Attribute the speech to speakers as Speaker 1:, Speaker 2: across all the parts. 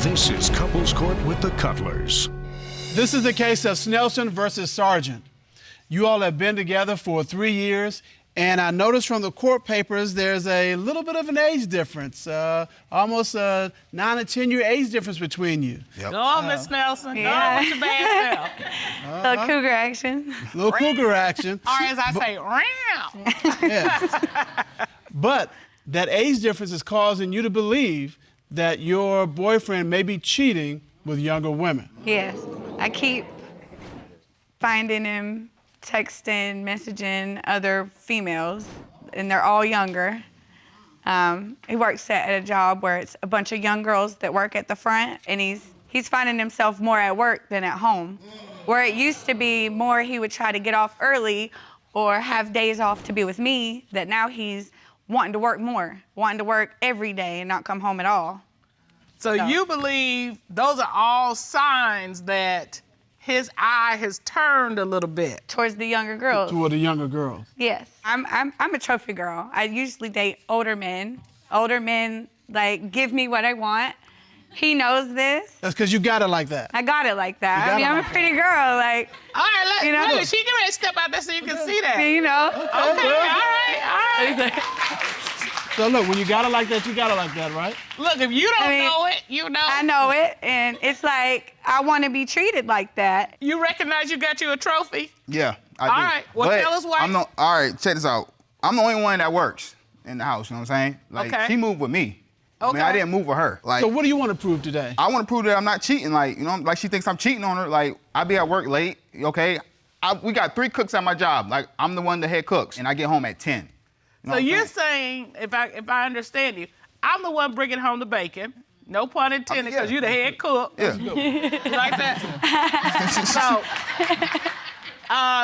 Speaker 1: This is Couples Court with the Cutlers.
Speaker 2: This is the case of Snelson versus Sargent. You all have been together for 3 years, and I noticed from the court papers there's a little bit of an age difference, almost a 9 to 10 year age difference between you.
Speaker 3: Yep. Go on, Miss Snelson. Yeah. Go on with your bad self.
Speaker 4: Little cougar action.
Speaker 2: Little cougar action.
Speaker 3: Or as I say, round.
Speaker 2: Yeah. But that age difference is causing you to believe that your boyfriend may be cheating with younger women.
Speaker 4: Yes. I keep finding him texting, messaging other females, and they're all younger. He works at a job where it's a bunch of young girls that work at the front, and he's finding himself more at work than at home. Where it used to be more he would try to get off early or have days off to be with me, that now he's wanting to work more, wanting to work every day and not come home at all.
Speaker 3: So you believe those are all signs that his eye has turned a little bit
Speaker 4: towards the younger girls.
Speaker 2: Toward the younger girls.
Speaker 4: Yes, I'm a trophy girl. I usually date older men. Older men like give me what I want. He knows this.
Speaker 2: That's because you got it like that.
Speaker 4: I got it like that. I mean, I'm a pretty girl. Like,
Speaker 3: all right,
Speaker 4: you know,
Speaker 3: look, she can ready to step out there so you can see that.
Speaker 4: You know.
Speaker 3: Okay, all right.
Speaker 2: So look, when you got it like that, you got it like that, right?
Speaker 3: Look, if you don't know it, you know.
Speaker 4: I know it, and it's like I want to be treated like that.
Speaker 3: You recognize you got you a trophy?
Speaker 5: Yeah, I do.
Speaker 3: All right, well, tell us why.
Speaker 5: All right, check this out. I'm the only one that works in the house, you know what I'm saying? Like,
Speaker 3: okay.
Speaker 5: She moved with me.
Speaker 3: Okay.
Speaker 5: I mean, I didn't move with her. Like,
Speaker 2: so what do you want to prove today?
Speaker 5: I want to prove that I'm not cheating. Like, you know, like she thinks I'm cheating on her. Like, I be at work late, okay? We got 3 cooks at my job. Like, I'm the one that head cooks, and I get home at 10. You know
Speaker 3: so you're saying, if I understand you, I'm the one bringing home the bacon. No pun intended, because you're the head cook.
Speaker 5: Yeah.
Speaker 3: Like that.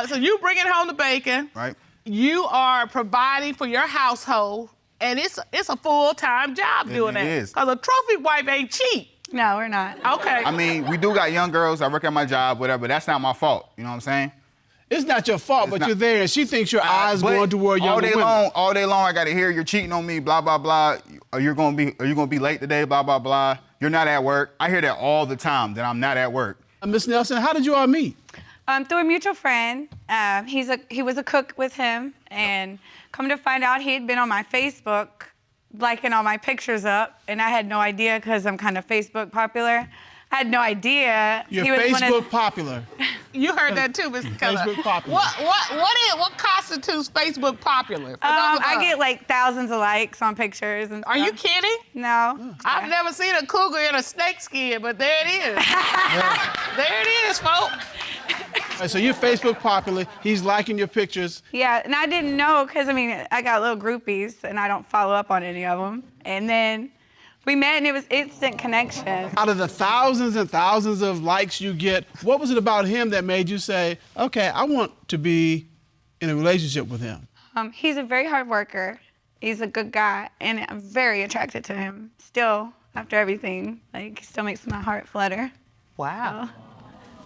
Speaker 3: So you bringing home the bacon.
Speaker 5: Right.
Speaker 3: You are providing for your household, and it's a full-time job doing that.
Speaker 5: It is.
Speaker 3: Because a trophy wife ain't cheap.
Speaker 4: No, we're not.
Speaker 3: Okay.
Speaker 5: I mean, we do got young girls. I work at my job, whatever. But that's not my fault. You know what I'm saying?
Speaker 2: It's not your fault, but you're there, and she thinks your eyes going toward younger women.
Speaker 5: All day long, I got to hear you're cheating on me, blah, blah, blah. Are you gonna be late today, blah, blah, blah. You're not at work. I hear that all the time, that I'm not at work.
Speaker 2: Miss Snelson, how did you all meet?
Speaker 4: Through a mutual friend. He was a cook with him, and come to find out he had been on my Facebook, liking all my pictures up, and I had no idea because I'm kind of Facebook popular. I had no idea.
Speaker 2: You're Facebook popular.
Speaker 3: You heard that too, Mr. Keller.
Speaker 2: Facebook popular.
Speaker 3: What constitutes Facebook popular?
Speaker 4: I get like thousands of likes on pictures and
Speaker 3: Are you kidding?
Speaker 4: No.
Speaker 3: I've never seen a cougar in a snake skin, but there it is. There it is, folks.
Speaker 2: Right, so you're Facebook popular. He's liking your pictures.
Speaker 4: Yeah, and I didn't know because, I mean, I got little groupies and I don't follow up on any of them. And then we met and it was instant connection.
Speaker 2: Out of the thousands and thousands of likes you get, what was it about him that made you say, okay, I want to be in a relationship with him?
Speaker 4: He's a very hard worker. He's a good guy, and I'm very attracted to him. Still, after everything, like, he still makes my heart flutter.
Speaker 3: Wow.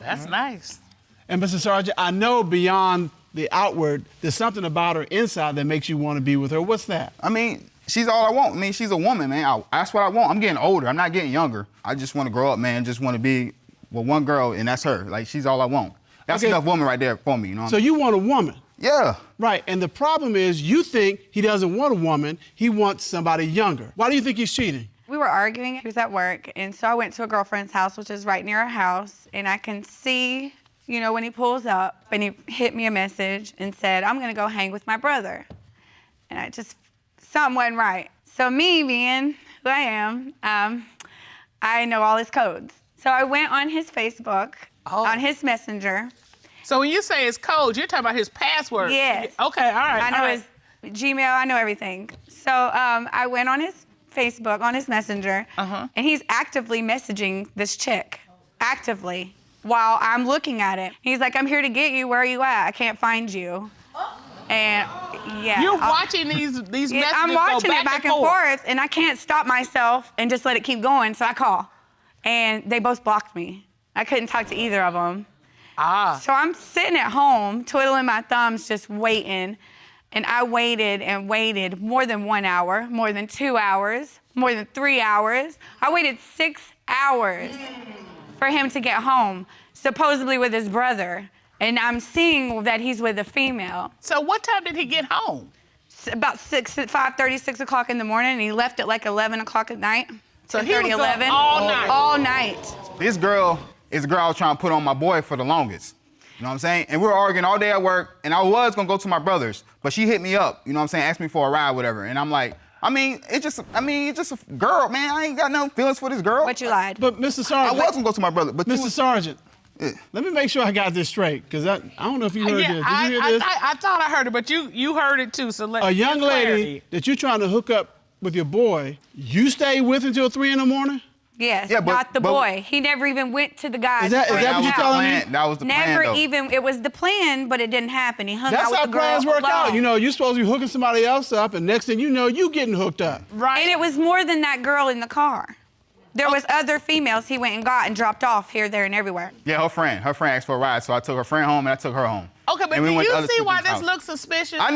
Speaker 3: That's nice.
Speaker 2: And Mr. Sargent, I know beyond the outward, there's something about her inside that makes you want to be with her. What's that?
Speaker 5: I mean, she's all I want. I mean, she's a woman, man. That's what I want. I'm getting older. I'm not getting younger. I just want to grow up, man. Just want to be with one girl, and that's her. Like, she's all I want. That's enough woman right there for me, you know?
Speaker 2: So you want a woman?
Speaker 5: Yeah.
Speaker 2: Right, and the problem is you think he doesn't want a woman, he wants somebody younger. Why do you think he's cheating?
Speaker 4: We were arguing, he was at work, and so I went to a girlfriend's house, which is right near our house, and I can see, you know, when he pulls up, and he hit me a message and said, I'm gonna go hang with my brother. And something wasn't right. So me being who I am, I know all his codes. So I went on his Facebook, on his Messenger.
Speaker 3: So when you say his codes, you're talking about his password?
Speaker 4: Yes.
Speaker 3: Okay, all right.
Speaker 4: I know his Gmail, I know everything. So I went on his Facebook, on his Messenger, and he's actively messaging this chick, actively, while I'm looking at it. He's like, I'm here to get you, where are you at? I can't find you. And yeah.
Speaker 3: You're watching these messages
Speaker 4: I'm watching it back and forth, and I can't stop myself and just let it keep going, so I call. And they both blocked me. I couldn't talk to either of them. So I'm sitting at home, twiddling my thumbs, just waiting. And I waited and waited more than 1 hour, more than 2 hours, more than 3 hours. I waited 6 hours for him to get home, supposedly with his brother. And I'm seeing that he's with a female.
Speaker 3: So what time did he get home?
Speaker 4: About 5:30, 6 o'clock in the morning, and he left at like 11 o'clock at night.
Speaker 3: So he was
Speaker 4: 10:30,
Speaker 3: gone
Speaker 4: 11.
Speaker 3: all night.
Speaker 4: All night.
Speaker 5: This girl is a girl I was trying to put on my boy for the longest. You know what I'm saying? And we were arguing all day at work, and I was gonna go to my brother's, but she hit me up, you know what I'm saying, asked me for a ride, whatever. And I'm like, it's just a girl, man. I ain't got no feelings for this girl.
Speaker 4: But you lied.
Speaker 2: But Mr.
Speaker 5: I
Speaker 2: Sargent,
Speaker 5: was gonna go to my brother, but
Speaker 2: Mr. Sargent, let me make sure I got this straight, because I don't know if you heard this. Did you hear this?
Speaker 3: I thought I heard it, but you heard it too. So let
Speaker 2: A young
Speaker 3: get clarity.
Speaker 2: lady that you're trying to hook up with your boy, you stay with until 3 in the morning?
Speaker 4: Yes,
Speaker 5: Yeah, but-
Speaker 4: not the
Speaker 5: but-
Speaker 4: boy. He never even went to the guy.
Speaker 2: Is that what you're telling me?
Speaker 5: That was the plan,
Speaker 4: Never
Speaker 5: though.
Speaker 4: even, it was the plan, but it didn't happen. He hung
Speaker 2: That's
Speaker 4: out with
Speaker 2: how
Speaker 4: the girl
Speaker 2: plans work out.
Speaker 4: alone.
Speaker 2: You know, you're supposed to be hooking somebody else up, and next thing you know, you getting hooked up.
Speaker 3: Right.
Speaker 4: And it was more than that girl in the car. There was other females he went and got and dropped off here, there, and everywhere.
Speaker 5: Yeah, her friend asked for a ride, so I took her friend home and I took her home.
Speaker 3: Okay, but
Speaker 5: And we
Speaker 3: do
Speaker 5: went to
Speaker 3: you
Speaker 5: other
Speaker 3: see why
Speaker 5: people's
Speaker 3: this
Speaker 5: house.
Speaker 3: looks suspicious?
Speaker 5: I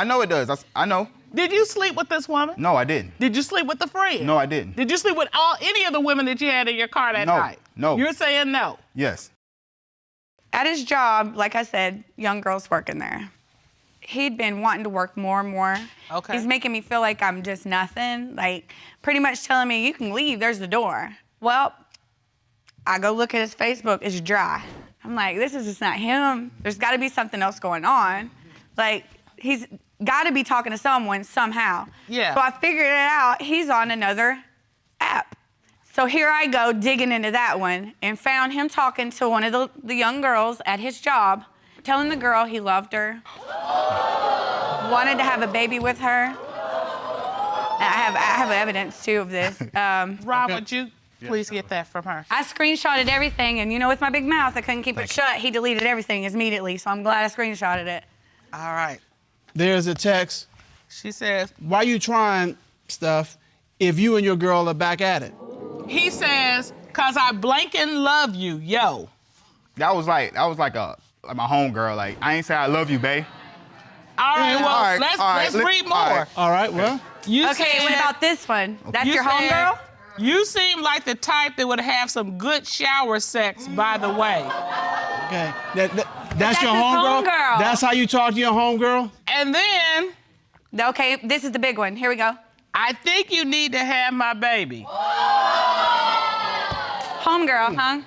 Speaker 5: know it does. I know.
Speaker 3: Did you sleep with this woman?
Speaker 5: No, I didn't.
Speaker 3: Did you sleep with the friend?
Speaker 5: No, I didn't.
Speaker 3: Did you sleep with any of the women that you had in your car that
Speaker 5: No,
Speaker 3: night?
Speaker 5: no.
Speaker 3: You're saying no.
Speaker 5: Yes.
Speaker 4: At his job, like I said, young girls working there. He'd been wanting to work more and more.
Speaker 3: Okay.
Speaker 4: He's making me feel like I'm just nothing. Like, pretty much telling me, you can leave, there's the door. Well, I go look at his Facebook, it's dry. I'm like, this is just not him. There's gotta be something else going on. Like, he's gotta be talking to someone somehow.
Speaker 3: Yeah.
Speaker 4: So I figured it out, he's on another app. So here I go digging into that one and found him talking to one of the young girls at his job, telling the girl he loved her, wanted to have a baby with her. And I have evidence too of this.
Speaker 3: Rob, would you please get that from her?
Speaker 4: I screenshotted everything, and you know, with my big mouth, I couldn't keep it shut. He deleted everything immediately, so I'm glad I screenshotted it.
Speaker 3: All right.
Speaker 2: There's a text.
Speaker 3: She says,
Speaker 2: Why you trying stuff if you and your girl are back at it?
Speaker 3: he says, cause I blanking love you, yo.
Speaker 5: That was like my homegirl. Like, I ain't say I love you, babe.
Speaker 3: All right,
Speaker 2: Yeah.
Speaker 3: well,
Speaker 5: All right,
Speaker 3: let's
Speaker 5: all right,
Speaker 3: read more.
Speaker 5: all right.
Speaker 2: All right, well,
Speaker 3: You
Speaker 4: Okay,
Speaker 3: said,
Speaker 4: what about this one? That's
Speaker 3: you
Speaker 4: your
Speaker 3: said,
Speaker 4: homegirl?
Speaker 3: You seem like the type that would have some good shower sex, by the way.
Speaker 2: okay. That's
Speaker 4: that's
Speaker 2: your
Speaker 4: his
Speaker 2: homegirl?
Speaker 4: homegirl.
Speaker 2: That's how you talk to your homegirl?
Speaker 3: And then,
Speaker 4: Okay, this is the big one. Here we go.
Speaker 3: I think you need to have my baby.
Speaker 4: Homegirl, huh?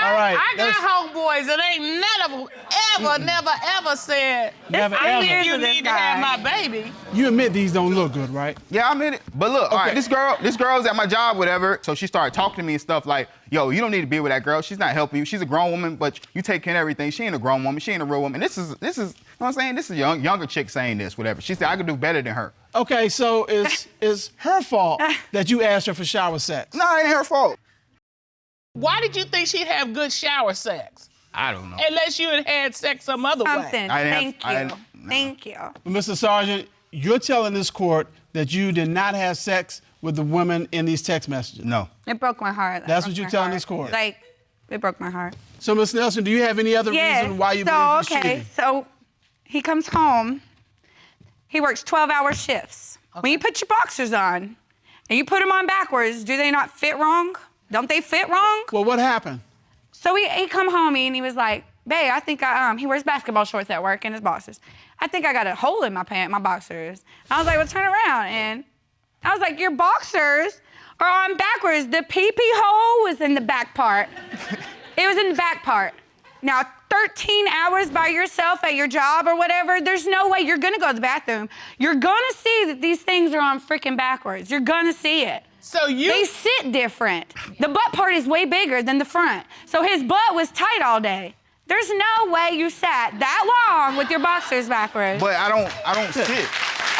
Speaker 2: All right,
Speaker 3: I got
Speaker 2: that's-
Speaker 3: homeboys that ain't none of them never, ever said,
Speaker 2: Never
Speaker 3: I
Speaker 2: ever.
Speaker 3: think you
Speaker 4: Here's this
Speaker 3: need to
Speaker 4: guy.
Speaker 3: have my baby.
Speaker 2: You admit these don't look good, right?
Speaker 5: Yeah, I'm in it. But look, all
Speaker 2: Okay.
Speaker 5: right, this girl's at my job, whatever. So she started talking to me and stuff like, yo, you don't need to be with that girl. She's not helping you. She's a grown woman, but you take care of everything. She ain't a grown woman. She ain't a real woman. This is, you know what I'm saying? This is a younger chick saying this, whatever. She said, I could do better than her.
Speaker 2: Okay, so it's her fault that you asked her for shower sex.
Speaker 5: No, it ain't her fault.
Speaker 3: Why did you think she'd have good shower sex?
Speaker 5: I don't know.
Speaker 3: Unless you had had sex some other way.
Speaker 4: Something.
Speaker 5: I didn't
Speaker 4: Thank
Speaker 5: have- I
Speaker 4: you.
Speaker 5: didn't- no.
Speaker 4: Thank you.
Speaker 2: Mr. Sargent, you're telling this court that you did not have sex with the women in these text messages.
Speaker 5: No.
Speaker 4: It broke my heart.
Speaker 2: That's
Speaker 4: It
Speaker 2: what
Speaker 4: broke
Speaker 2: you're
Speaker 4: my
Speaker 2: telling
Speaker 4: heart.
Speaker 2: this court?
Speaker 4: Like, it broke my heart.
Speaker 2: So, Ms. Snelson, do you have any other reason why you believe he's cheating?
Speaker 4: So he comes home. He works 12-hour shifts. When you put your boxers on and you put them on backwards, do they not fit wrong? Don't they fit wrong?
Speaker 2: Well, what happened?
Speaker 4: So he come home and he was like, babe, I think he wears basketball shorts at work and his boxers. I think I got a hole in my pant, my boxers. I was like, well, turn around. And I was like, your boxers are on backwards. The pee-pee hole was in the back part. It was in the back part. Now, 13 hours by yourself at your job or whatever, there's no way you're gonna go to the bathroom. You're gonna see that these things are on freaking backwards. You're gonna see it.
Speaker 3: So you
Speaker 4: They sit different. The butt part is way bigger than the front. So his butt was tight all day. There's no way you sat that long with your boxers backwards.
Speaker 5: But I don't sit.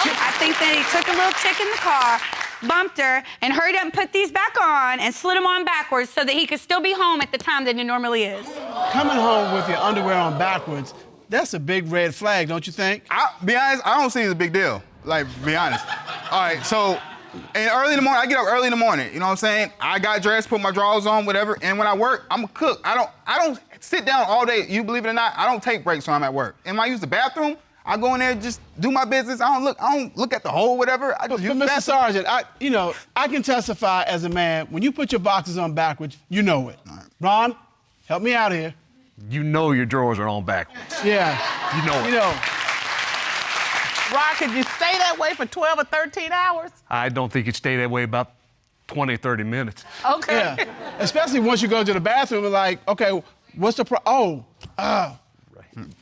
Speaker 4: I think that he took a little chick in the car, bumped her, and hurried up and put these back on and slid them on backwards so that he could still be home at the time that he normally is.
Speaker 2: Coming home with your underwear on backwards, that's a big red flag, don't you think?
Speaker 5: Be honest, I don't see it as a big deal. Like, be honest. All right, so early in the morning, I get up early in the morning, you know what I'm saying? I got dressed, put my drawers on, whatever, and when I work, I'm a cook. I don't sit down all day. You believe it or not, I don't take breaks when I'm at work. And when I use the bathroom, I go in there, just do my business. I don't look at the hole, whatever. I just use
Speaker 2: But Mr.
Speaker 5: that.
Speaker 2: Sargent, I can testify as a man, when you put your boxes on backwards, you know it.
Speaker 5: All right.
Speaker 2: Ron, help me out here.
Speaker 6: You know your drawers are on backwards.
Speaker 2: Yeah.
Speaker 6: You know it.
Speaker 2: You know.
Speaker 3: Ron, could you stay that way for 12 or 13 hours?
Speaker 6: I don't think you'd stay that way about 20, 30 minutes.
Speaker 3: Okay.
Speaker 2: Yeah. Especially once you go to the bathroom and like, okay, what's the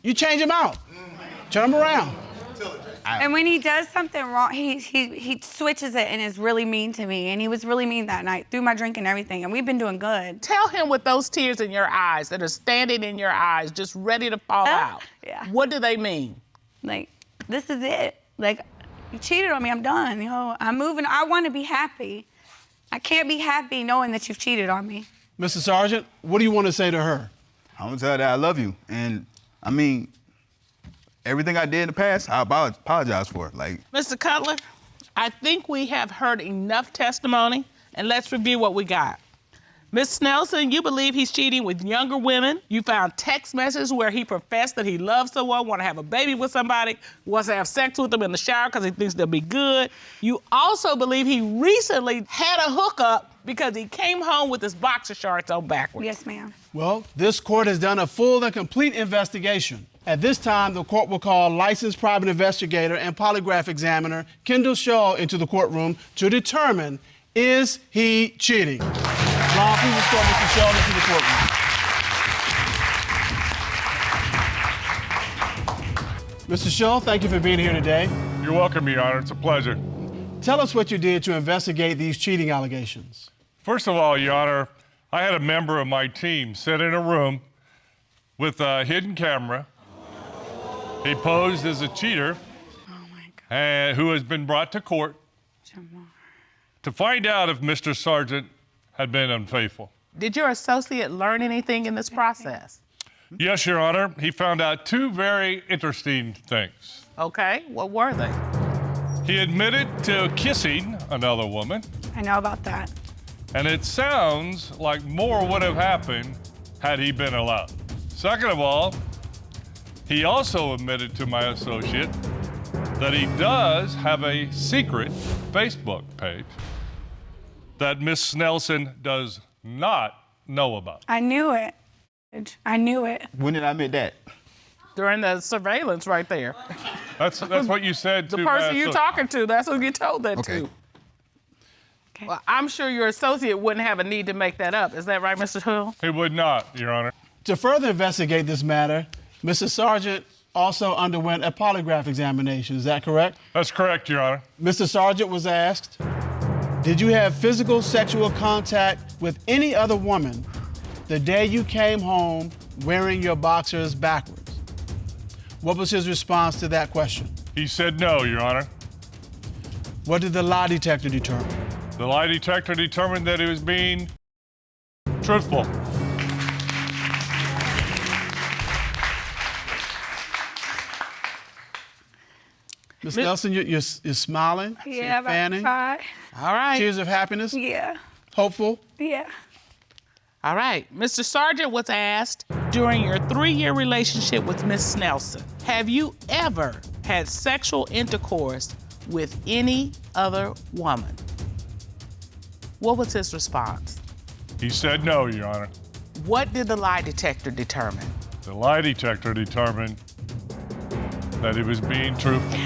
Speaker 2: you change him out. Turn him around.
Speaker 4: And when he does something wrong, he switches it and is really mean to me. And he was really mean that night, through my drink and everything. And we've been doing good.
Speaker 3: Tell him with those tears in your eyes that are standing in your eyes, just ready to fall out.
Speaker 4: Yeah.
Speaker 3: What do they mean?
Speaker 4: Like, this is it. Like, you cheated on me, I'm done. You know, I'm moving. I want to be happy. I can't be happy knowing that you've cheated on me.
Speaker 2: Mr. Sargent, what do you want to say to her?
Speaker 5: I'm gonna tell her that I love you, and I mean, everything I did in the past, I apologize for it. Like,
Speaker 3: Mr. Cutler, I think we have heard enough testimony, and let's review what we got. Ms. Snelson, you believe he's cheating with younger women. You found text messages where he professed that he loves someone, want to have a baby with somebody, wants to have sex with them in the shower because he thinks they'll be good. You also believe he recently had a hookup because he came home with his boxer shorts on backwards.
Speaker 4: Yes, ma'am.
Speaker 2: Well, this court has done a full and complete investigation. At this time, the court will call licensed private investigator and polygraph examiner Kendall Shaw into the courtroom to determine, is he cheating? Ron, please escort Mr. Shaw into the courtroom. Mr. Shaw, thank you for being here today.
Speaker 7: You're welcome, Your Honor. It's a pleasure.
Speaker 2: Tell us what you did to investigate these cheating allegations.
Speaker 7: First of all, Your Honor, I had a member of my team sit in a room with a hidden camera. He posed as a cheater and who has been brought to court
Speaker 4: Jamar.
Speaker 7: to find out if Mr. Sargent had been unfaithful.
Speaker 3: Did your associate learn anything in this process?
Speaker 7: Yes, Your Honor. He found out two very interesting things.
Speaker 3: Okay, what were they?
Speaker 7: He admitted to kissing another woman,
Speaker 4: I know about that.
Speaker 7: and it sounds like more would have happened had he been allowed. Second of all, he also admitted to my associate that he does have a secret Facebook page that Miss Snelson does not know about.
Speaker 4: I knew it. I knew it.
Speaker 5: when did I admit that?
Speaker 3: During the surveillance right there.
Speaker 7: That's what you said to
Speaker 3: The
Speaker 7: my
Speaker 3: person you're
Speaker 7: associate.
Speaker 3: talking to, that's who you told that
Speaker 5: Okay.
Speaker 3: to.
Speaker 4: Okay.
Speaker 3: Well, I'm sure your associate wouldn't have a need to make that up. Is that right, Mr. Hill?
Speaker 7: He would not, Your Honor.
Speaker 2: To further investigate this matter, Mr. Sargent also underwent a polygraph examination. Is that correct?
Speaker 7: That's correct, Your Honor.
Speaker 2: Mr. Sargent was asked, did you have physical sexual contact with any other woman the day you came home wearing your boxers backwards? What was his response to that question?
Speaker 7: He said no, Your Honor.
Speaker 2: What did the lie detector determine?
Speaker 7: The lie detector determined that he was being truthful.
Speaker 2: Ms. Nelson, you're smiling,
Speaker 4: Yeah,
Speaker 2: you're
Speaker 4: I'm about to
Speaker 2: fanning,
Speaker 4: cry.
Speaker 3: All right.
Speaker 2: tears of happiness,
Speaker 4: Yeah.
Speaker 2: hopeful.
Speaker 4: Yeah.
Speaker 3: All right. Mr. Sargent was asked, during your 3-year relationship with Miss Snelson, have you ever had sexual intercourse with any other woman? What was his response?
Speaker 7: He said no, Your Honor.
Speaker 3: What did the lie detector determine?
Speaker 7: The lie detector determined that he was being truthful.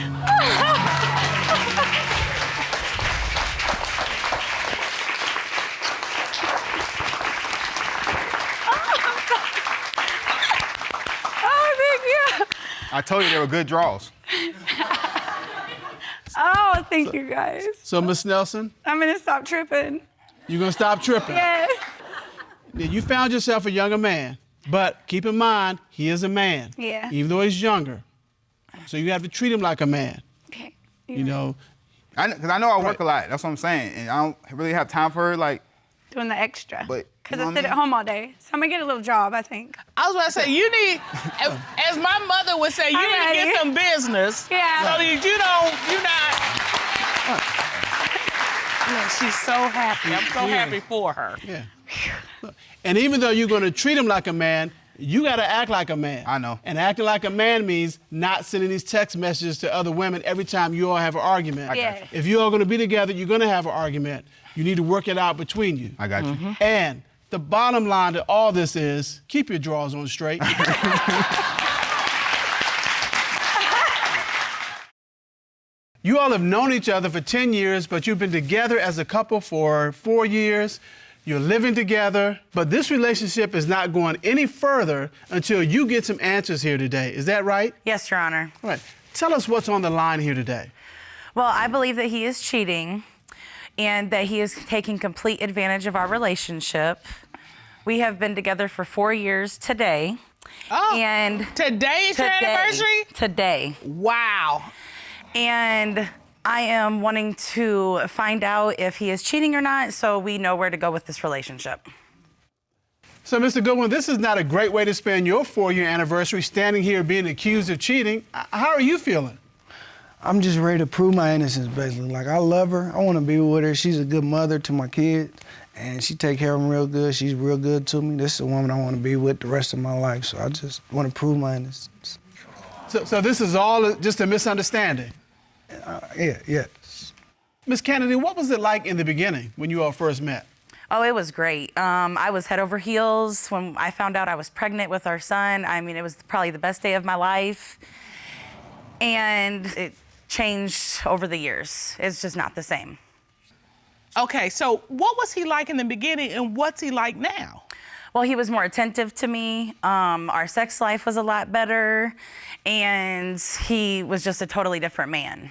Speaker 4: Oh, thank you.
Speaker 5: I told you they were good draws.
Speaker 4: Oh, thank you guys.
Speaker 2: So, Ms. Nelson,
Speaker 4: I'm gonna stop tripping.
Speaker 2: you're gonna stop tripping.
Speaker 4: Yes.
Speaker 2: Now, you found yourself a younger man, but keep in mind, he is a man.
Speaker 4: Yeah.
Speaker 2: Even though he's younger. So you have to treat him like a man.
Speaker 4: Okay.
Speaker 2: You know,
Speaker 5: Because I know I work a lot. That's what I'm saying. And I don't really have time for her. Like,
Speaker 4: Doing the extra.
Speaker 5: But,
Speaker 4: Because
Speaker 5: you know
Speaker 4: I
Speaker 5: what I
Speaker 4: sit at
Speaker 5: mean?
Speaker 4: home all day. So I'm gonna get a little job, I think.
Speaker 3: I was about to say, you need, as my mother would say, you
Speaker 4: I'm
Speaker 3: need to
Speaker 4: ready.
Speaker 3: get some business.
Speaker 4: Yeah.
Speaker 3: So that you're not. Yeah, she's so happy. I'm so happy for her.
Speaker 2: yeah. And even though you're going to treat him like a man, You got to act like a man.
Speaker 5: I know.
Speaker 2: And acting like a man means not sending these text messages to other women every time you all have an argument.
Speaker 4: Yeah.
Speaker 2: If you all going to be together, you're going to have an argument. You need to work it out between you.
Speaker 5: I got you.
Speaker 2: And the bottom line to all this is keep your drawers on straight. You all have known each other for 10 years, but you've been together as a couple for 4 years. You're living together, but this relationship is not going any further until you get some answers here today. Is that right?
Speaker 8: Yes, Your Honor.
Speaker 2: All right. Tell us what's on the line here today.
Speaker 8: Well, I believe that he is cheating and that he is taking complete advantage of our relationship. We have been together for 4 years today.
Speaker 3: Oh,
Speaker 8: and
Speaker 3: today is your anniversary?
Speaker 8: Today.
Speaker 3: Wow.
Speaker 8: And I am wanting to find out if he is cheating or not so we know where to go with this relationship.
Speaker 2: So, Mr. Goodwin, this is not a great way to spend your 4-year anniversary standing here being accused of cheating. How are you feeling?
Speaker 9: I'm just ready to prove my innocence, basically. Like, I love her. I want to be with her. She's a good mother to my kids, and she take care of them real good. She's real good to me. This is a woman I want to be with the rest of my life, so I just want to prove my innocence.
Speaker 2: So this is all just a misunderstanding?
Speaker 9: Yeah.
Speaker 2: Miss Canady, what was it like in the beginning when you all first met?
Speaker 8: Oh, it was great. I was head over heels when I found out I was pregnant with our son. I mean, it was probably the best day of my life. And it changed over the years. It's just not the same.
Speaker 3: Okay, so what was he like in the beginning and what's he like now?
Speaker 8: Well, he was more attentive to me. Our sex life was a lot better. And he was just a totally different man.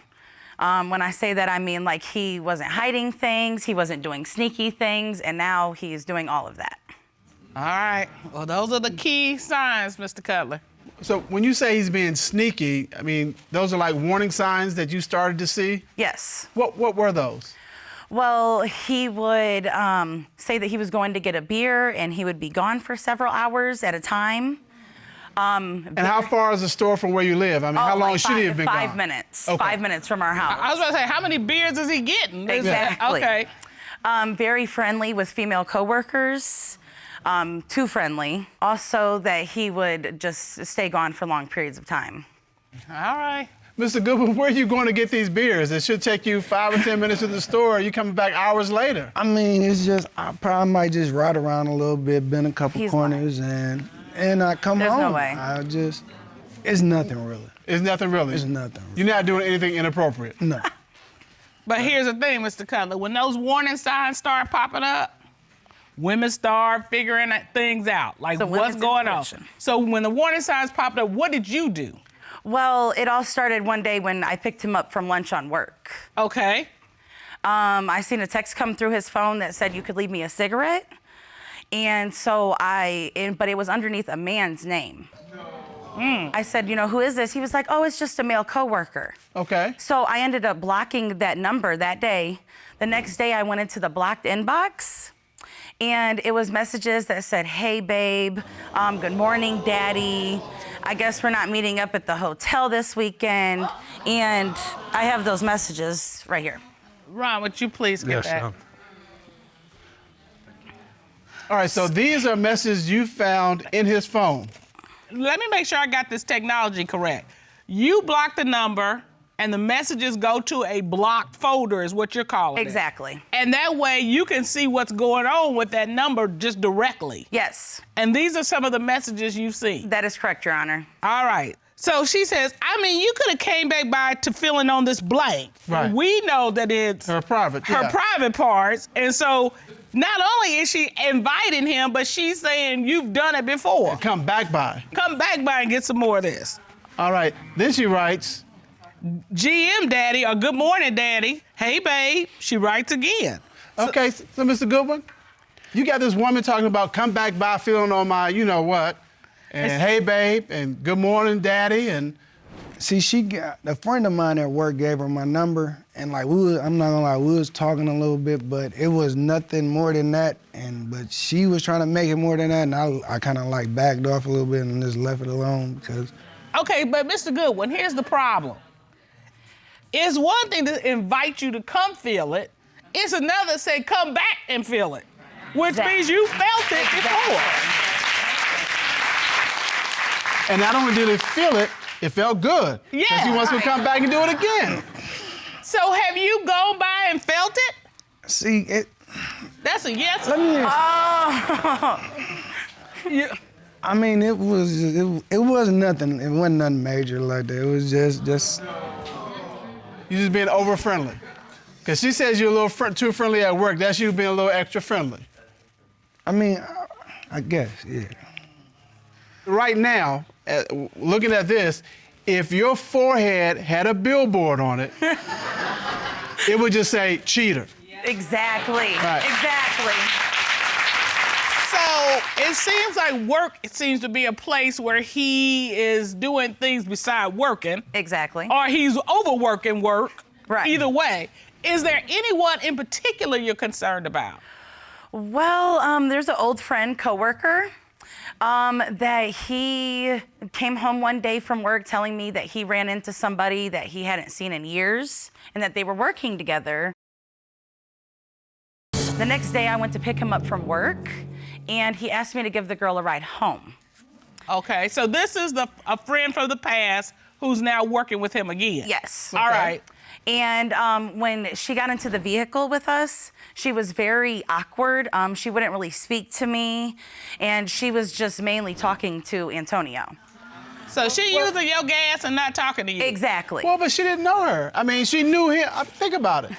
Speaker 8: When I say that, I mean like he wasn't hiding things, he wasn't doing sneaky things, and now he's doing all of that.
Speaker 3: All right, well, those are the key signs, Mr. Cutler.
Speaker 2: So when you say he's being sneaky, I mean, those are like warning signs that you started to see?
Speaker 8: Yes.
Speaker 2: What were those?
Speaker 8: Well, he would say that he was going to get a beer, and he would be gone for several hours at a time.
Speaker 2: And how far is the store from where you live? I mean, how long should he have been gone?
Speaker 8: 5 minutes.
Speaker 2: Okay.
Speaker 8: 5 minutes from our house.
Speaker 3: I was about to say, how many beers is he getting?
Speaker 8: Exactly.
Speaker 3: Okay.
Speaker 8: Very friendly with female coworkers. Too friendly. Also, that he would just stay gone for long periods of time.
Speaker 3: All right.
Speaker 2: Mr. Goodwin, where are you going to get these beers? It should take you 5 or 10 minutes to the store. You coming back hours later.
Speaker 9: I mean, it's just, I probably might just ride around a little bit, bend a couple
Speaker 8: He's
Speaker 9: corners, and I come
Speaker 8: There's
Speaker 9: home.
Speaker 8: no way.
Speaker 9: It's nothing really.
Speaker 2: It's nothing really.
Speaker 9: It's nothing.
Speaker 2: You're not doing anything inappropriate.
Speaker 9: No.
Speaker 3: But here's the thing, Mr. Cutler. When those warning signs start popping up, women start figuring things out, like
Speaker 8: So
Speaker 3: what's
Speaker 8: women's
Speaker 3: going on.
Speaker 8: intuition.
Speaker 3: So when the warning signs popped up, what did you do?
Speaker 8: Well, it all started one day when I picked him up from lunch on work.
Speaker 3: Okay.
Speaker 8: I seen a text come through his phone that said you could leave me a cigarette. And so but it was underneath a man's name. I said, who is this? He was like, oh, it's just a male coworker.
Speaker 2: Okay.
Speaker 8: So I ended up blocking that number that day. The next day I went into the blocked inbox and it was messages that said, hey babe, good morning daddy. I guess we're not meeting up at the hotel this weekend. And I have those messages right here.
Speaker 3: Ron, would you please get that?
Speaker 2: All right, so these are messages you found in his phone.
Speaker 3: Let me make sure I got this technology correct. You block the number, and the messages go to a blocked folder is what you're calling it.
Speaker 8: Exactly.
Speaker 3: And that way you can see what's going on with that number just directly.
Speaker 8: Yes.
Speaker 3: And these are some of the messages you've seen.
Speaker 8: That is correct, Your Honor.
Speaker 3: All right. So she says, you could have came back by to filling on this blank.
Speaker 2: Right.
Speaker 3: We know that it's
Speaker 2: Her private,
Speaker 3: her
Speaker 2: yeah.
Speaker 3: private parts. And so not only is she inviting him, but she's saying you've done it before.
Speaker 2: Come back by.
Speaker 3: Come back by and get some more of this.
Speaker 2: All right, then she writes,
Speaker 3: GM daddy or good morning daddy. Hey babe, she writes again.
Speaker 2: okay, so Mr. Goodwin, you got this woman talking about come back by feeling on my you know what, and hey babe, and good morning daddy, and
Speaker 9: See, a friend of mine at work gave her my number, and like I'm not gonna lie, we was talking a little bit, but it was nothing more than that. But she was trying to make it more than that, and I kind of like backed off a little bit and just left it alone because.
Speaker 3: Okay, but Mr. Goodwin, here's the problem. It's one thing to invite you to come feel it. It's another to say come back and feel it, which means you felt it before.
Speaker 2: And not only did he feel it, it felt good.
Speaker 3: Yeah.
Speaker 2: Because he wants to come back and do it again.
Speaker 3: So have you gone by and felt it?
Speaker 9: See,
Speaker 3: That's a yes.
Speaker 9: let me. I mean, it was nothing. It wasn't nothing major like that. It was just.
Speaker 2: You just being over friendly. Because she says you're a little too friendly at work. That's you being a little extra friendly.
Speaker 9: I mean, I guess, yeah.
Speaker 2: Right now, looking at this, if your forehead had a billboard on it, it would just say cheater.
Speaker 8: Exactly.
Speaker 2: Right.
Speaker 8: Exactly.
Speaker 3: So it seems like work seems to be a place where he is doing things beside working.
Speaker 8: Exactly.
Speaker 3: Or he's overworking work.
Speaker 8: Right.
Speaker 3: Either way. Is there anyone in particular you're concerned about?
Speaker 8: Well, there's an old friend, coworker, that he came home one day from work telling me that he ran into somebody that he hadn't seen in years and that they were working together. The next day I went to pick him up from work and he asked me to give the girl a ride home.
Speaker 3: Okay, so this is a friend from the past who's now working with him again.
Speaker 8: Yes.
Speaker 3: All right.
Speaker 8: And when she got into the vehicle with us, she was very awkward. She wouldn't really speak to me, and she was just mainly talking to Antonio.
Speaker 3: So she using your gas and not talking to you.
Speaker 8: Exactly.
Speaker 2: Well, but she didn't know her. I mean, she knew him. Think about it.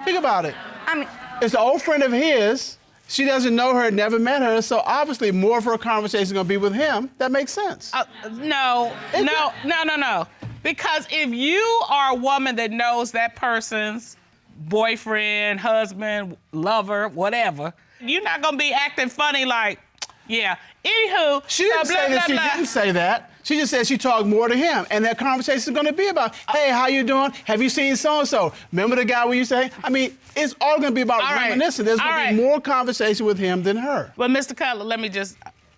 Speaker 2: Think about it.
Speaker 8: I mean,
Speaker 2: It's an old friend of his. She doesn't know her, never met her, so obviously more of her conversation is gonna be with him. That makes sense.
Speaker 3: No. Because if you are a woman that knows that person's boyfriend, husband, lover, whatever, you're not gonna be acting funny like, yeah. Anywho,
Speaker 2: She didn't say that. She didn't say that. She just said she talked more to him, and that conversation is going to be about, hey, how you doing? Have you seen so-and-so? Remember the guy we used to hang? I mean, it's all going to be about reminiscing. There's going to be more conversation with him than her.
Speaker 3: But Mr. Cutler, let me just,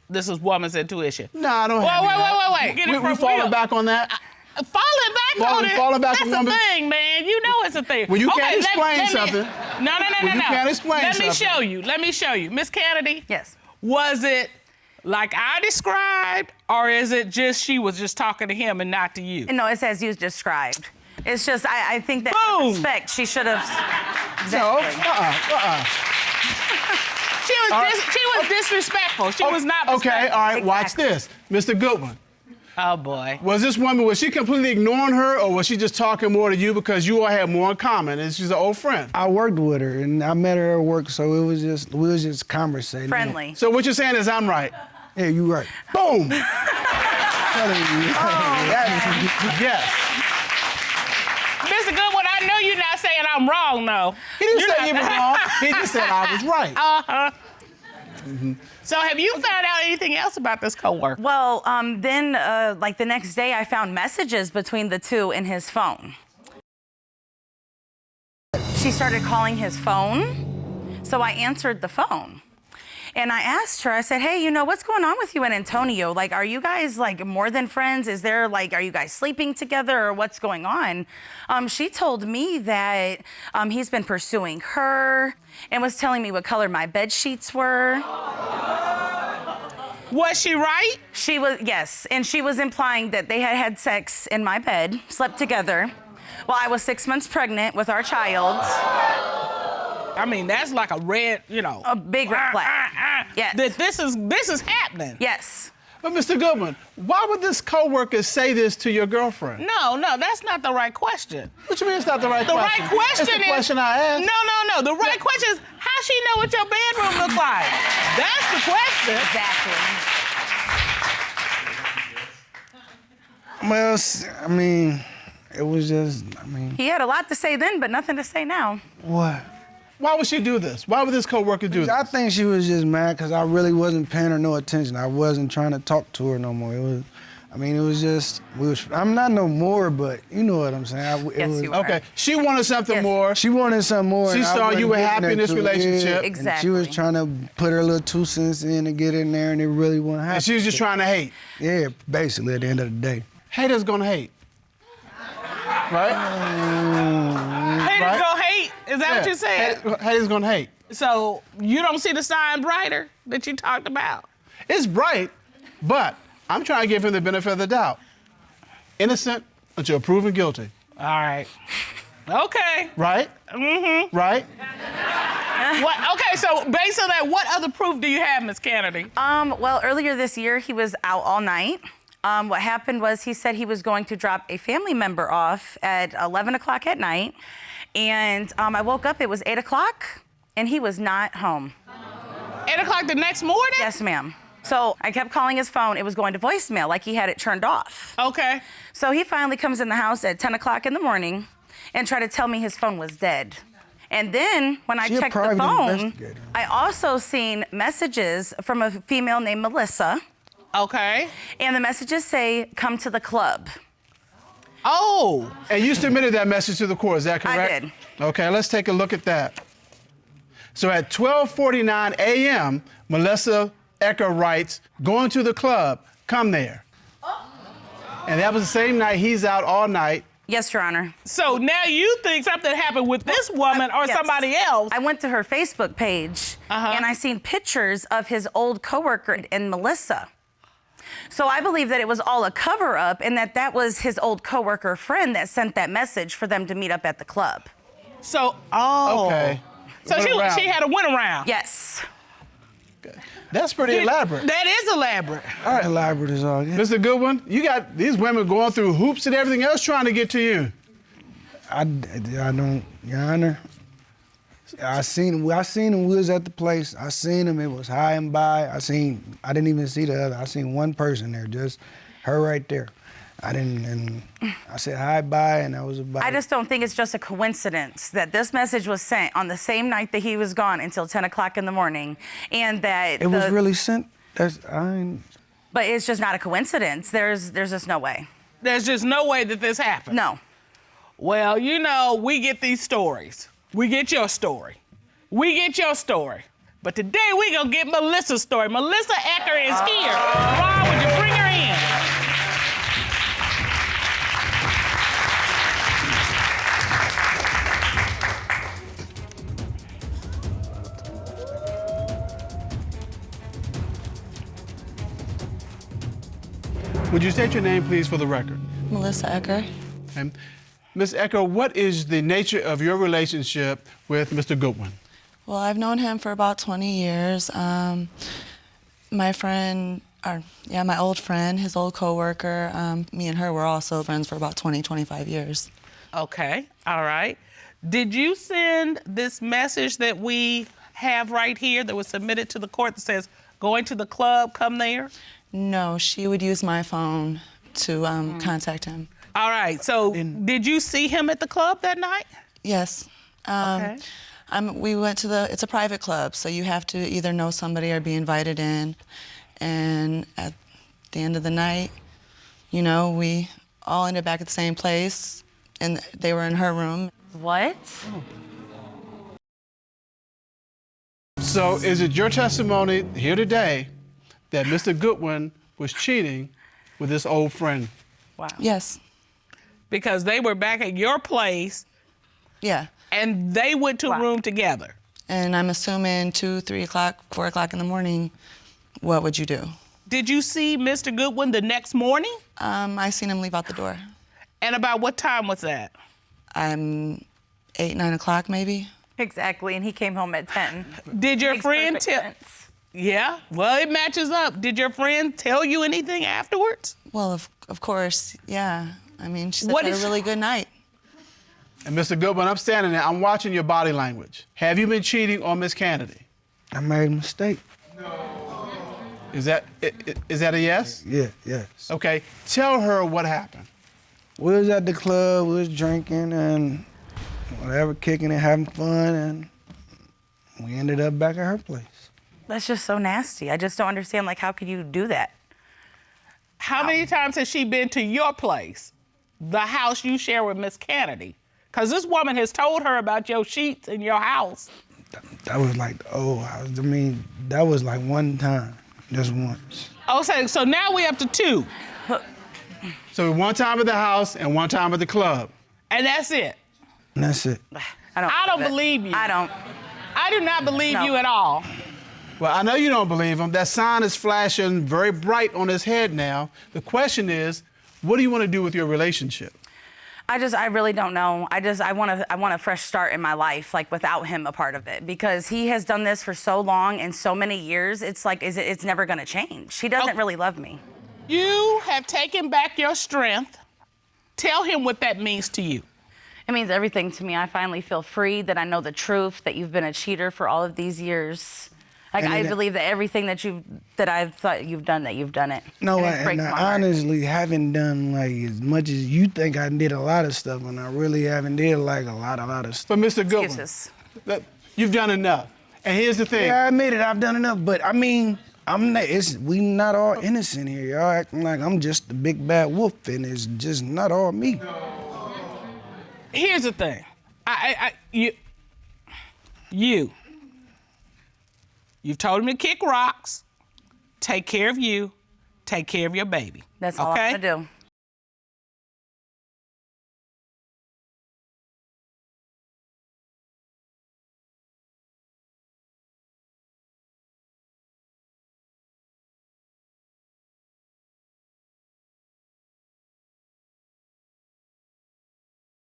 Speaker 3: this is woman's intuition.
Speaker 2: No, I don't have
Speaker 3: Wait. Get it
Speaker 2: we falling back on that?
Speaker 3: Falling back on it.
Speaker 2: on
Speaker 3: That's a thing, man. You know it's a thing.
Speaker 2: When you can't explain something.
Speaker 3: No.
Speaker 2: When you can't explain
Speaker 3: Let me
Speaker 2: something.
Speaker 3: Let me show you. Miss Canady?
Speaker 8: yes.
Speaker 3: Was it like I described, or is it just she was just talking to him and not to you?
Speaker 8: No, it's as you described. It's just, I think that
Speaker 3: Boom.
Speaker 8: respect, she should have.
Speaker 2: No,
Speaker 3: She was disrespectful. She was not respectful.
Speaker 2: Okay, all right, watch
Speaker 8: Exactly.
Speaker 2: this. Mr. Goodwin.
Speaker 3: Oh, boy.
Speaker 2: Was this woman, was she completely ignoring her, or was she just talking more to you because you all had more in common and she's an old friend?
Speaker 9: I worked with her, and I met her at work, so we was just conversating.
Speaker 8: Friendly.
Speaker 2: So what you're saying is I'm right.
Speaker 9: Yeah, you right.
Speaker 2: Boom!
Speaker 9: Telling you.
Speaker 2: Yes.
Speaker 3: Mr. Goodwin, I know you're not saying I'm wrong, though.
Speaker 2: He didn't say you were wrong. He just said I was right.
Speaker 3: Uh-huh. So have you found out anything else about this coworker?
Speaker 8: Well, then, like the next day, I found messages between the two in his phone. She started calling his phone, so I answered the phone. And I asked her, I said, hey, you know, what's going on with you and Antonio? Like, are you guys like more than friends? Is there like, are you guys sleeping together or what's going on? She told me that he's been pursuing her and was telling me what color my bed sheets were.
Speaker 3: Was she right?
Speaker 8: She was, yes, and she was implying that they had had sex in my bed, slept together, while I was 6 months pregnant with our child.
Speaker 3: I mean, that's like a red, you know.
Speaker 8: A big red flag. Yes.
Speaker 3: That this is happening.
Speaker 8: Yes.
Speaker 2: But Mr. Goodwin, why would this coworker say this to your girlfriend?
Speaker 3: No, that's not the right question.
Speaker 2: What you mean it's not the right
Speaker 3: The
Speaker 2: question?
Speaker 3: right question
Speaker 2: it's the
Speaker 3: is...
Speaker 2: question I asked.
Speaker 3: No. The right question is, how she know what your bedroom looks like? That's the question.
Speaker 8: Exactly.
Speaker 9: Well, I mean, it was just,
Speaker 8: He had a lot to say then, but nothing to say now.
Speaker 9: what?
Speaker 2: Why would she do this? Why would this coworker do this?
Speaker 9: I think she was just mad because I really wasn't paying her no attention. I wasn't trying to talk to her no more. It was just, I'm not no more, but you know what I'm saying.
Speaker 8: Yes, you are.
Speaker 2: Okay, she wanted something
Speaker 8: Yes.
Speaker 2: more.
Speaker 9: She wanted something more.
Speaker 2: She
Speaker 9: and I
Speaker 2: saw you
Speaker 9: wasn't
Speaker 2: were
Speaker 9: getting
Speaker 2: happy in
Speaker 9: that
Speaker 2: this
Speaker 9: to her.
Speaker 2: relationship.
Speaker 9: Yeah,
Speaker 8: Exactly.
Speaker 9: And she was trying to put her little 2 cents in and get in there, and it really wasn't happening.
Speaker 2: And she was just trying to hate.
Speaker 9: Yeah, basically, at the end of the day.
Speaker 2: Haters gonna hate. Right?
Speaker 3: Haters gonna hate? Is that what you said?
Speaker 2: Haters gonna hate.
Speaker 3: So you don't see the sign brighter that you talked about?
Speaker 2: It's bright, but I'm trying to give him the benefit of the doubt. Innocent until proven guilty.
Speaker 3: All right. Okay.
Speaker 2: Right?
Speaker 3: Mm-hmm.
Speaker 2: Right?
Speaker 3: Okay, so based on that, what other proof do you have, Miss Canady?
Speaker 8: Well, earlier this year, he was out all night. What happened was he said he was going to drop a family member off at 11 o'clock at night. And I woke up, it was 8 o'clock, and he was not home.
Speaker 3: 8 o'clock the next morning?
Speaker 8: Yes, ma'am. So I kept calling his phone. It was going to voicemail, like he had it turned off.
Speaker 3: Okay.
Speaker 8: So he finally comes in the house at 10 o'clock in the morning and tried to tell me his phone was dead. And then when I checked the phone, I also seen messages from a female named Melissa.
Speaker 3: Okay.
Speaker 8: And the messages say, come to the club.
Speaker 2: Oh. And you submitted that message to the court, is that correct?
Speaker 8: I did.
Speaker 2: Okay, let's take a look at that. So at 12:49 a.m., Melissa Ecker writes, going to the club, come there. And that was the same night he's out all night.
Speaker 8: Yes, Your Honor.
Speaker 3: So now you think something happened with this woman or somebody else.
Speaker 8: I went to her Facebook page and I seen pictures of his old coworker and Melissa. So I believe that it was all a cover up and that was his old coworker friend that sent that message for them to meet up at the club.
Speaker 3: So,
Speaker 2: Okay.
Speaker 3: So she had a win around.
Speaker 8: Yes.
Speaker 2: That's pretty elaborate.
Speaker 3: That is elaborate.
Speaker 2: All right.
Speaker 9: Elaborate is all good.
Speaker 2: Mr. Goodwin, you got these women going through hoops and everything else trying to get to you.
Speaker 9: I don't, Your Honor. I seen him. We was at the place. I seen him. It was high and by. I didn't even see the other. I seen one person there, just her right there. And I said hi, bye, and that was about
Speaker 8: I
Speaker 9: it.
Speaker 8: just don't think it's just a coincidence that this message was sent on the same night that he was gone until 10 o'clock in the morning, and that
Speaker 9: It was really sent.
Speaker 8: But it's just not a coincidence. There's just no way.
Speaker 3: There's just no way that this happened.
Speaker 8: No.
Speaker 3: Well, you know, we get these stories. We get your story. We get your story. But today we gonna get Melissa's story. Melissa Ecker is here. Ron, would you bring her in?
Speaker 2: Would you state your name, please, for the record?
Speaker 10: Melissa Ecker.
Speaker 2: Okay. Ms. Ecker, what is the nature of your relationship with Mr. Goodwin?
Speaker 10: Well, I've known him for about 20 years. My old friend, his old coworker, me and her were also friends for about 20, 25 years.
Speaker 3: Okay, all right. Did you send this message that we have right here that was submitted to the court that says, going to the club, come there?
Speaker 10: No, she would use my phone to contact him.
Speaker 3: All right, so did you see him at the club that night?
Speaker 10: Yes.
Speaker 3: Okay.
Speaker 10: We went to it's a private club, so you have to either know somebody or be invited in. And at the end of the night, you know, we all ended back at the same place, and they were in her room.
Speaker 8: What?
Speaker 2: So is it your testimony here today that Mr. Goodwin was cheating with this old friend?
Speaker 3: Wow.
Speaker 10: Yes.
Speaker 3: Because they were back at your place.
Speaker 10: Yeah.
Speaker 3: And they went to a room together.
Speaker 10: And I'm assuming 2, 3 o'clock, 4 o'clock in the morning, what would you do?
Speaker 3: Did you see Mr. Goodwin the next morning?
Speaker 10: I seen him leave out the door.
Speaker 3: And about what time was that?
Speaker 10: 8, 9 o'clock maybe.
Speaker 4: Exactly, and he came home at 10.
Speaker 3: Did your
Speaker 4: Makes
Speaker 3: friend
Speaker 4: perfect
Speaker 3: tell?
Speaker 4: sense.
Speaker 3: Yeah, well, it matches up. Did your friend tell you anything afterwards?
Speaker 10: Well, of course, yeah. I mean, she said
Speaker 3: What
Speaker 10: had a
Speaker 3: is-
Speaker 10: really good night.
Speaker 2: And Mr. Goodwin, I'm standing there, I'm watching your body language. Have you been cheating on Miss Canady?
Speaker 9: I made a mistake.
Speaker 2: Is that a yes?
Speaker 9: Yeah, yes.
Speaker 2: Okay, tell her what happened.
Speaker 9: We was at the club, we was drinking and whatever, kicking and having fun, and we ended up back at her place.
Speaker 8: That's just so nasty. I just don't understand, like, how could you do that?
Speaker 3: How many times has she been to your place, the house you share with Miss Canady? Because this woman has told her about your sheets in your house.
Speaker 9: That was like, that was like one time, just once.
Speaker 3: Oh, so now we up to 2.
Speaker 2: So one time at the house and one time at the club.
Speaker 3: And that's it.
Speaker 9: And that's it.
Speaker 3: I don't believe you.
Speaker 8: I don't.
Speaker 3: I do not believe
Speaker 8: No.
Speaker 3: you at all.
Speaker 2: Well, I know you don't believe him. That sign is flashing very bright on his head now. The question is, what do you want to do with your relationship?
Speaker 8: I really don't know. I want a fresh start in my life, like without him a part of it, because he has done this for so long and so many years. It's like, it's never gonna change. He doesn't really love me.
Speaker 3: You have taken back your strength. Tell him what that means to you.
Speaker 8: It means everything to me. I finally feel free, that I know the truth, that you've been a cheater for all of these years. Like, I believe that everything that I've thought you've done it.
Speaker 9: No,
Speaker 8: And it breaks
Speaker 9: and
Speaker 8: my
Speaker 9: I
Speaker 8: heart.
Speaker 9: honestly haven't done like as much as you think I did a lot of stuff, and I really haven't did like a lot of stuff.
Speaker 2: But Mr. Goodwin,
Speaker 8: Excuses.
Speaker 2: you've done enough. And here's the thing.
Speaker 9: Yeah, I admit it, I've done enough, but I mean, we not all innocent here. Y'all acting like I'm just the big bad wolf, and it's just not all me.
Speaker 3: Here's the thing. You've told him to kick rocks, take care of you, take care of your baby.
Speaker 8: That's all
Speaker 3: okay?
Speaker 8: I'm gonna do.